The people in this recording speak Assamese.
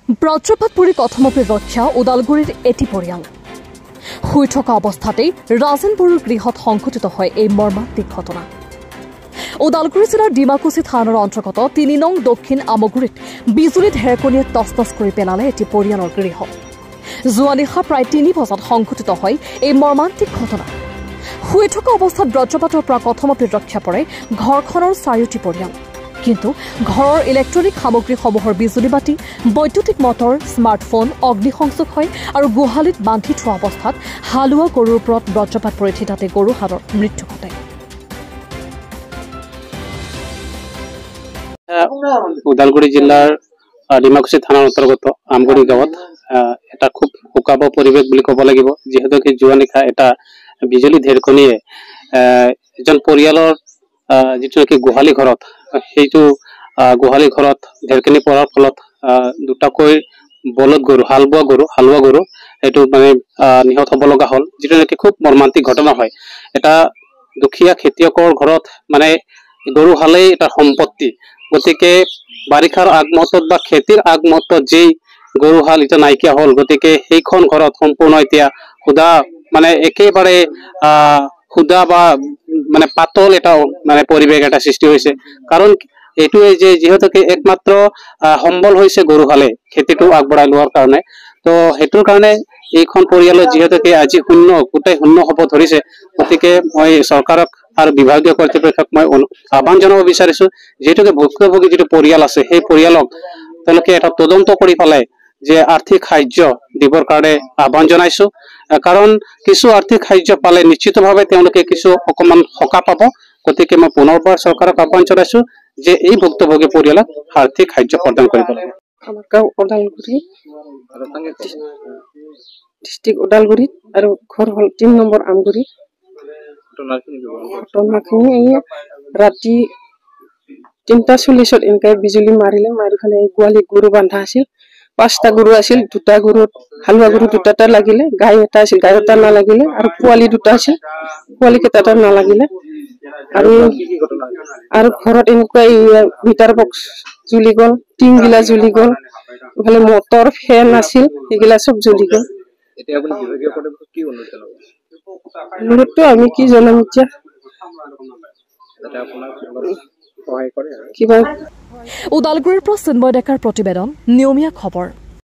বজ্ৰপাত পৰি কথমপি ৰক্ষা ওদালগুৰিৰ এটি পৰিয়াল শুই থকা অৱস্থাতেই ৰাজেন বড়োৰ গৃহত সংঘটিত হয় এই মৰ্মান্তিক ঘটনা। ওদালগুৰি জিলাৰ ডিমাকুচি থানাৰ অন্তৰ্গত ৩ নং দক্ষিণ আমগুৰিত বিজুলী ঢেৰেকণীয়ে তছনছ কৰি পেলালে এটি পৰিয়ালৰ গৃহ। যোৱা নিশা প্ৰায় ৩ বজাত সংঘটিত হয় এই মৰ্মান্তিক ঘটনা। শুই থকা অৱস্থাত বজ্ৰপাতৰ পৰা কথমপি ৰক্ষা পৰে ঘৰখনৰ 4টি পৰিয়াল। কিন্তু ঘৰৰ ইলেক্ট্ৰনিক সামগ্ৰীসমূহৰ বিজুলী বাতি, বৈদ্যুতিক মটৰ, স্মাৰ্টফোন অগ্নিসংযোগ হয় আৰু গোহালিত বান্ধি থোৱা অৱস্থাত হালোৱা গৰুৰ ওপৰত বজ্ৰপাত পৰি থিতাতে গৰুহালৰ মৃত্যু ঘটে। ওদালগুৰি জিলাৰ ডিমাকুচি থানাৰ অন্তৰ্গত আমগুৰি গাঁৱত এটা খুব শোকাব পৰিৱেশ বুলি ক'ব লাগিব, যিহেতু যোৱা নিশা এটা বিজুলী ঢেৰেকণীয়ে এজন পৰিয়ালৰ যিটো নেকি গোহালি ঘৰত, সেইটো গোহালি ঘৰত ঢেৰেকণী পৰাৰ ফলত দুটাকৈ বলদ গৰু, হালোৱা গৰু সেইটো মানে নিহত হ'ব লগা হ'ল, যিটো নেকি খুব মৰ্মান্তিক ঘটনা হয়। এটা দুখীয়া খেতিয়কৰ ঘৰত মানে গৰু হালেই এটা সম্পত্তি, গতিকে বাৰিষাৰ আগমুহূৰ্তত বা খেতিৰ আগমুহূৰ্তত যেই গৰু হাল এতিয়া নাইকিয়া হ'ল, গতিকে সেইখন ঘৰত সম্পূৰ্ণ এতিয়া সুদা মানে একেবাৰে সুদা বা মানে পাতল এটা মানে পৰিৱেশ এটা সৃষ্টি হৈছে। কাৰণ এইটোৱে যে যিহেতুকে একমাত্ৰ সম্বল হৈছে গৰু হালে খেতিটো আগবঢ়াই লোৱাৰ কাৰণে, তো সেইটোৰ কাৰণে এইখন পৰিয়ালৰ যিহেতুকে আজি গোটেই শূন্য হ'ব ধৰিছে, গতিকে মই চৰকাৰক আৰু বিভাগীয় কৰ্তৃপক্ষক মই আহ্বান জনাব বিচাৰিছো, যিহেতুকে ভুক্তভোগী যিটো পৰিয়াল আছে সেই পৰিয়ালক তেওঁলোকে এটা তদন্ত কৰি পেলাই যে আৰ্থিক সাহায্য দিবৰ কাৰণে আহ্বান জনাইছো। কাৰণ কিছু আৰ্থিক সাহায্য পালে নিশ্চিতভাৱে তেওঁলোকে কিছু অকণমান সকাহ পাব। গতিকে মই পুনৰবাৰ চৰকাৰক আহ্বান জনাইছো যে এই ভুক্তভোগী পৰিয়ালক আৰ্থিক সাহায্য প্ৰদান কৰিব লাগে। আমাৰ গাঁও ওদালগুৰি, ডিষ্ট্ৰিক্ট ওদালগুৰিত আৰু ঘৰ হ'ল ৩ নম্বৰ আমগুৰি। ঘটনাখিনি ৰাতি ৩:৪০ এনেকৈ বিজুলী মাৰি পেলাই গোৱালিত গৰু বন্ধা আছিল। 5টা গৰু আছিল, 2টা গৰুত হালোৱা গৰু 2টা লাগিলে, গাই এটা আছিল, গাই এটা নালাগিলে, আৰু পোৱালি 2টা আছিল, পোৱালি কেইটা নালাগিলে। আৰু ঘৰত এনেকুৱাই মিটাৰ বক্স জ্বলি গ'ল, টিংগিলা জ্বলি গ'ল, ইফালে মটৰ ফেন আছিল, সেইগিলা চব জ্বলি গ'ল। অনুৰোধটো আমি কি জনাম এতিয়া, ওদালগুৰিৰ পৰা চিন্ময় ডেকাৰ প্ৰতিবেদন, নিয়মীয়া খবৰ।